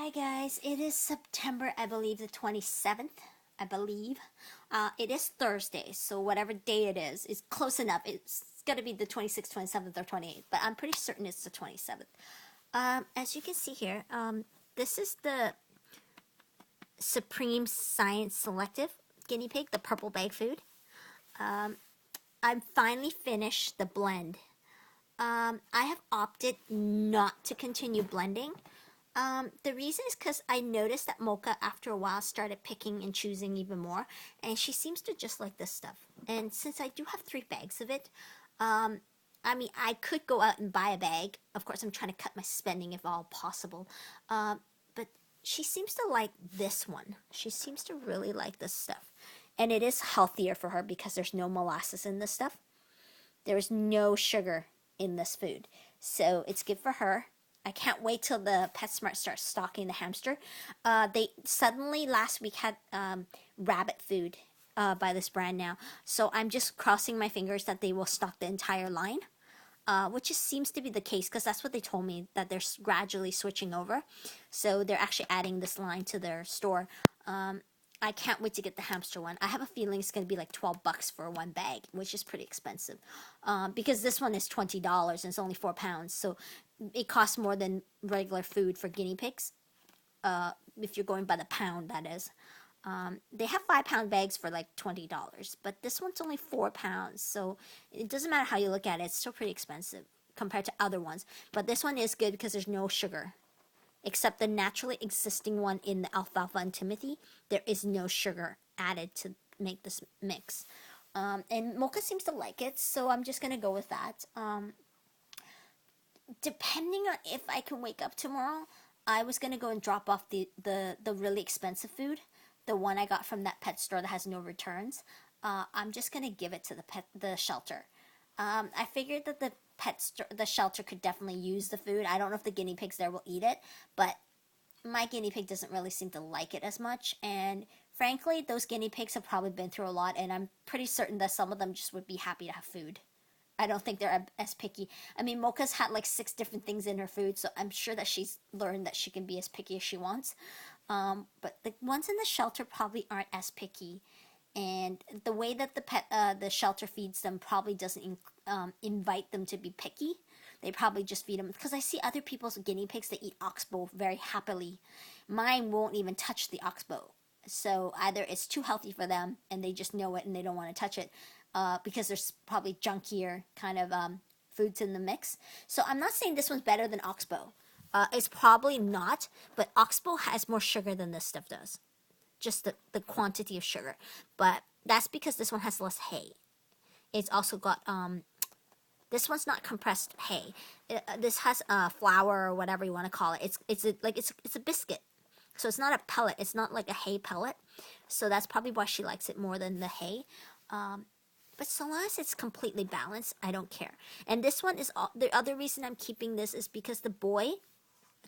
Hi guys, it is September, I believe the 27th, I believe. It is Thursday, so whatever day it is close enough. It's gonna be the 26th, 27th, or 28th, but I'm pretty certain it's the 27th. As you can see here, this is the Supreme Science Selective guinea pig, the purple bag food. I'm finally finished the blend. I have opted not to continue blending. The reason is because I noticed that Mocha, after a while, started picking and choosing even more, and she seems to just like this stuff. And since I do have 3 bags of it, I mean, I could go out and buy a bag. Of course, I'm trying to cut my spending if all possible. But she seems to like this one. She seems to really like this stuff. And it is healthier for her because there's no molasses in this stuff. There's no sugar in this food. So it's good for her. I can't wait till the PetSmart starts stocking the hamster. They suddenly last week had rabbit food by this brand now. So I'm just crossing my fingers that they will stock the entire line. Which just seems to be the case because that's what they told me, that they're gradually switching over. So they're actually adding this line to their store. I can't wait to get the hamster one. I have a feeling it's going to be like $12 for one bag, which is pretty expensive. Because this one is $20 and it's only 4 pounds. So it costs more than regular food for guinea pigs. If you're going by the pound, that is. They have 5-pound bags for like $20, but this one's only 4 pounds. So it doesn't matter how you look at it. It's still pretty expensive compared to other ones. But this one is good because there's no sugar. Except the naturally existing one in the alfalfa and Timothy, there is no sugar added to make this mix. And Mocha seems to like it, so I'm just going to go with that. Depending on if I can wake up tomorrow, I was going to go and drop off the really expensive food, the one I got from that pet store that has no returns. I'm just going to give it to the shelter. I figured that the shelter could definitely use the food. I don't know if the guinea pigs there will eat it, but my guinea pig doesn't really seem to like it as much. And frankly, those guinea pigs have probably been through a lot, and I'm pretty certain that some of them just would be happy to have food. I don't think they're as picky. I mean, Mocha's had like 6 different things in her food, so I'm sure that she's learned that she can be as picky as she wants. But the ones in the shelter probably aren't as picky. And the way that the shelter feeds them probably doesn't invite them to be picky. They probably just feed them, because I see other people's guinea pigs that eat oxbow very happily. Mine won't even touch the oxbow. So either it's too healthy for them and they just know it and they don't want to touch it, because there's probably junkier kind of foods in the mix. So I'm not saying this one's better than oxbow. It's probably not, but oxbow has more sugar than this stuff does. Just the quantity of sugar, but that's because this one has less hay. It's also got this one's not compressed hay. This has flour or whatever you want to call it. It's a biscuit, so it's not a pellet. It's not like a hay pellet, so that's probably why she likes it more than the hay. But so long as it's completely balanced, I don't care. And this one is the other reason I'm keeping this is because the boy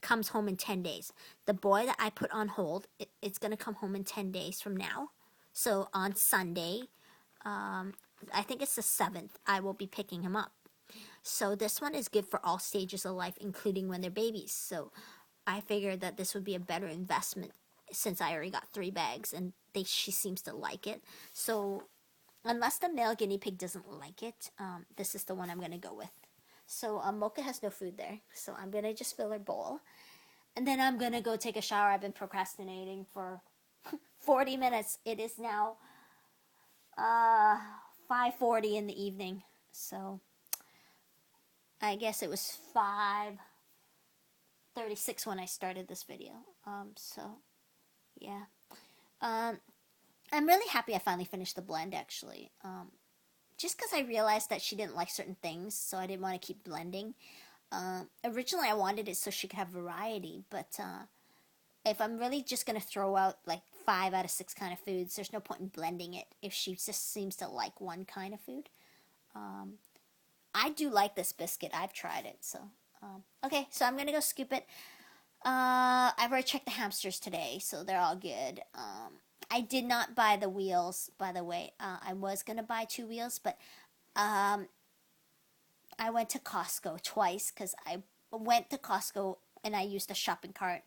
comes home in 10 days. The boy that I put on hold, it's going to come home in 10 days from now. So on Sunday, I think it's the 7th, I will be picking him up. So this one is good for all stages of life, including when they're babies. So I figured that this would be a better investment since I already got 3 bags and she seems to like it. So unless the male guinea pig doesn't like it, this is the one I'm going to go with. So Mocha has no food there, so I'm going to just fill her bowl. And then I'm going to go take a shower. I've been procrastinating for 40 minutes. It is now 5:40 in the evening. So I guess it was 5:36 when I started this video. So yeah. I'm really happy I finally finished the blend, actually. Just because I realized that she didn't like certain things, so I didn't want to keep blending. Originally, I wanted it so she could have variety, but if I'm really just going to throw out like 5 out of 6 kind of foods, there's no point in blending it if she just seems to like one kind of food. I do like this biscuit. I've tried it, so... okay, so I'm going to go scoop it. I've already checked the hamsters today, so they're all good. I did not buy the wheels, by the way. I was going to buy 2 wheels, but I went to Costco twice because I went to Costco and I used a shopping cart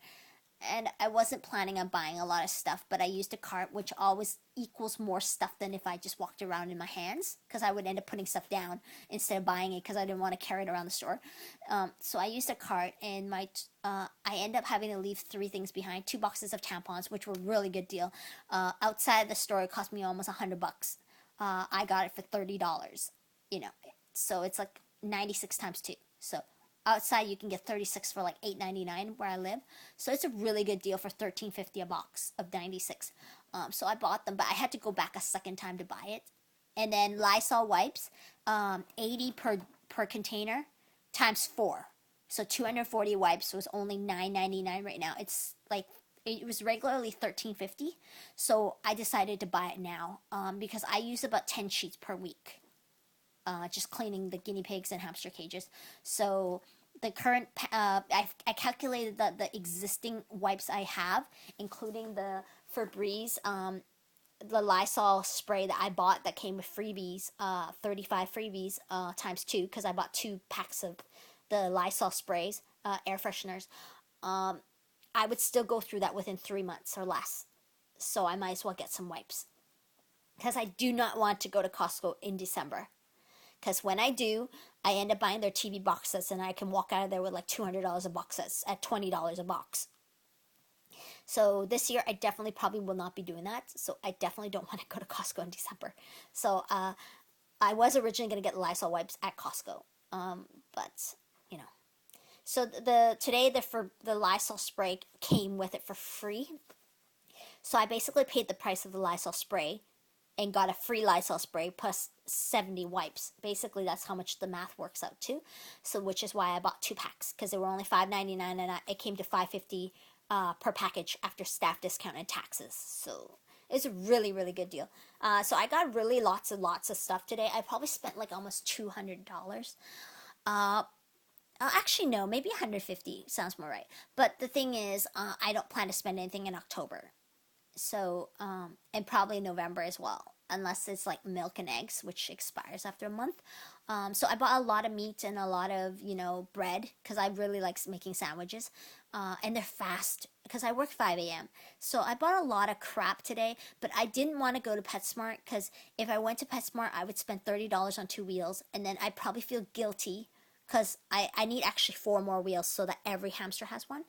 and I wasn't planning on buying a lot of stuff, but I used a cart, which always equals more stuff than if I just walked around in my hands, because I would end up putting stuff down instead of buying it because I didn't want to carry it around the store. So I used a cart, and I ended up having to leave 3 things behind: 2 boxes of tampons, which were a really good deal. Outside the store, it cost me almost $100. I got it for $30. You know, so it's like 96 times 2. So outside you can get 36 for like $8.99 where I live. So it's a really good deal for $13.50 a box of 96. So I bought them, but I had to go back a second time to buy it. And then Lysol wipes, 80 per container times 4. So 240 wipes was only $9.99 right now. It's like it was regularly $13.50. So I decided to buy it now because I use about 10 sheets per week. Just cleaning the guinea pigs and hamster cages. So the current, I calculated the existing wipes I have, including the Febreze, the Lysol spray that I bought that came with freebies, 35 freebies times 2, because I bought 2 packs of the Lysol sprays, air fresheners. I would still go through that within 3 months or less. So I might as well get some wipes, because I do not want to go to Costco in December. Because when I do, I end up buying their TV box sets, and I can walk out of there with like $200 a box sets at $20 a box. So this year, I definitely probably will not be doing that. So I definitely don't want to go to Costco in December. So I was originally going to get Lysol wipes at Costco, but you know. So today the Lysol spray came with it for free. So I basically paid the price of the Lysol spray and got a free Lysol spray plus 70 wipes. Basically, that's how much the math works out to. So, which is why I bought 2 packs, because they were only $5.99, and it came to $5.50 per package after staff discount and taxes. So it's a really, really good deal. So I got really lots and lots of stuff today. I probably spent like almost $200. Actually, no, maybe $150 sounds more right. But the thing is, I don't plan to spend anything in October. So, and probably November as well, unless it's like milk and eggs, which expires after a month. So I bought a lot of meat and a lot of, bread, because I really like making sandwiches. And they're fast, because I work 5 a.m. So I bought a lot of crap today, but I didn't want to go to PetSmart, because if I went to PetSmart, I would spend $30 on 2 wheels, and then I'd probably feel guilty, because I need actually 4 more wheels so that every hamster has one,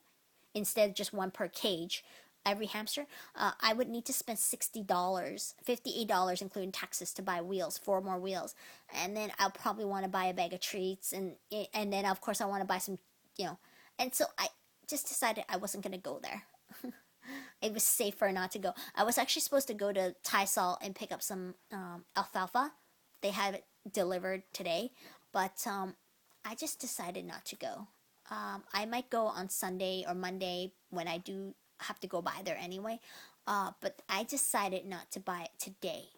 instead of just 1 per cage. Every hamster, I would need to spend $60, $58 including taxes, to buy wheels, 4 more wheels, and then I'll probably want to buy a bag of treats, and then of course I want to buy some, and so I just decided I wasn't gonna go there. It was safer not to go. I was actually supposed to go to Tysol and pick up some alfalfa. They have it delivered today, but I just decided not to go. I might go on Sunday or Monday when I do have to go by there anyway, but I decided not to buy it today.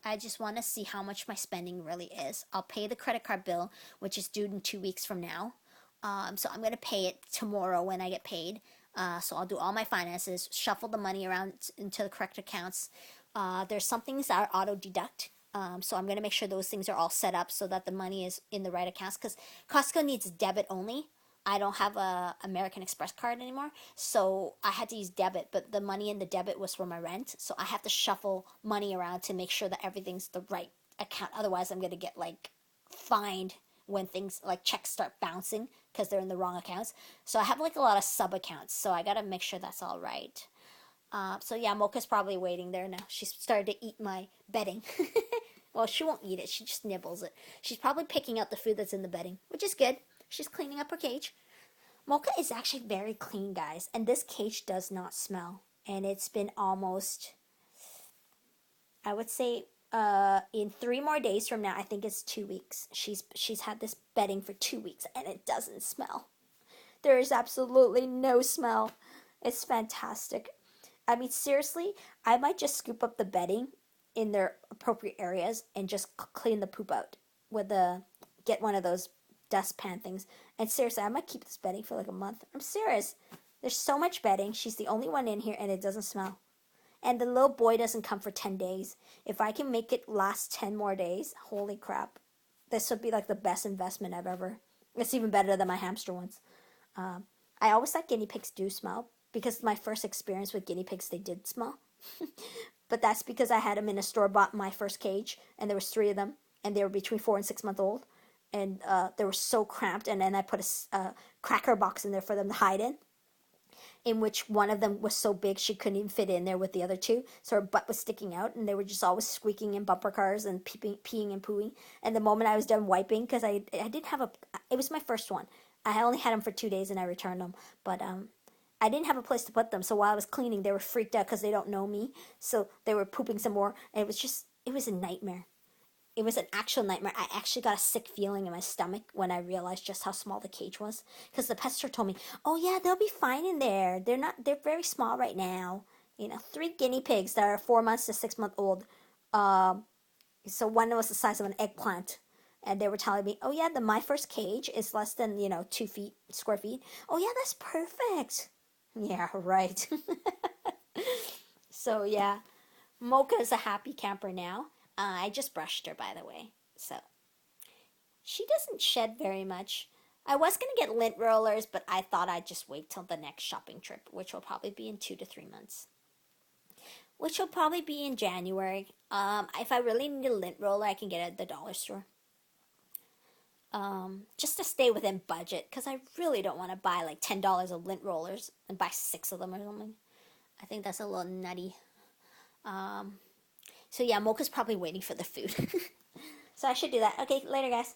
I just want to see how much my spending really is. I'll pay the credit card bill, which is due in 2 weeks from now, so I'm going to pay it tomorrow when I get paid. So I'll do all my finances, shuffle the money around into the correct accounts. There's some things that are auto deduct, so I'm going to make sure those things are all set up so that the money is in the right accounts, because Costco needs debit only. I don't have a American Express card anymore, so I had to use debit, but the money in the debit was for my rent, so I have to shuffle money around to make sure that everything's the right account. Otherwise, I'm going to get, fined when things, checks start bouncing because they're in the wrong accounts. So I have, a lot of sub-accounts, so I got to make sure that's all right. So yeah, Mocha's probably waiting there now. She started to eat my bedding. Well, she won't eat it. She just nibbles it. She's probably picking out the food that's in the bedding, which is good. She's cleaning up her cage. Mocha is actually very clean, guys, and this cage does not smell. And it's been almost, I would say, in 3 more days from now, I think it's 2 weeks. She's had this bedding for 2 weeks, and it doesn't smell. There is absolutely no smell. It's fantastic. I mean, seriously, I might just scoop up the bedding in their appropriate areas and just clean the poop out with get one of those dustpan things. And seriously, I might keep this bedding for a month. I'm serious. There's so much bedding. She's the only one in here, and it doesn't smell. And the little boy doesn't come for 10 days. If I can make it last 10 more days, holy crap. This would be the best investment I've ever. It's even better than my hamster ones. I always thought guinea pigs do smell, because my first experience with guinea pigs, they did smell. But that's because I had them in a store, bought my first cage, and there was 3 of them, and they were between 4 and 6 months old, and they were so cramped. And then I put a cracker box in there for them to hide in which one of them was so big she couldn't even fit in there with the other 2, so her butt was sticking out, and they were just always squeaking in bumper cars and peeing and pooing. And the moment I was done wiping, because I didn't have it was my first one. I only had them for 2 days and I returned them, but I didn't have a place to put them, so while I was cleaning, they were freaked out because they don't know me, so they were pooping some more, and it was a nightmare. It was an actual nightmare. I actually got a sick feeling in my stomach when I realized just how small the cage was, because the pet store told me, "Oh yeah, they'll be fine in there. They're very small right now." 3 guinea pigs that are 4 months to 6 months old. So one was the size of an eggplant. And they were telling me, "Oh yeah, my first cage is less than 2 square feet. Oh yeah, that's perfect." Yeah, right. So yeah, Mocha is a happy camper now. I just brushed her, by the way. So she doesn't shed very much. I was going to get lint rollers, but I thought I'd just wait till the next shopping trip, which will probably be in 2 to 3 months. Which will probably be in January. If I really need a lint roller, I can get it at the dollar store. Just to stay within budget, because I really don't want to buy like $10 of lint rollers and buy 6 of them or something. I think that's a little nutty. So yeah, Mocha's probably waiting for the food. So I should do that. Okay, later guys.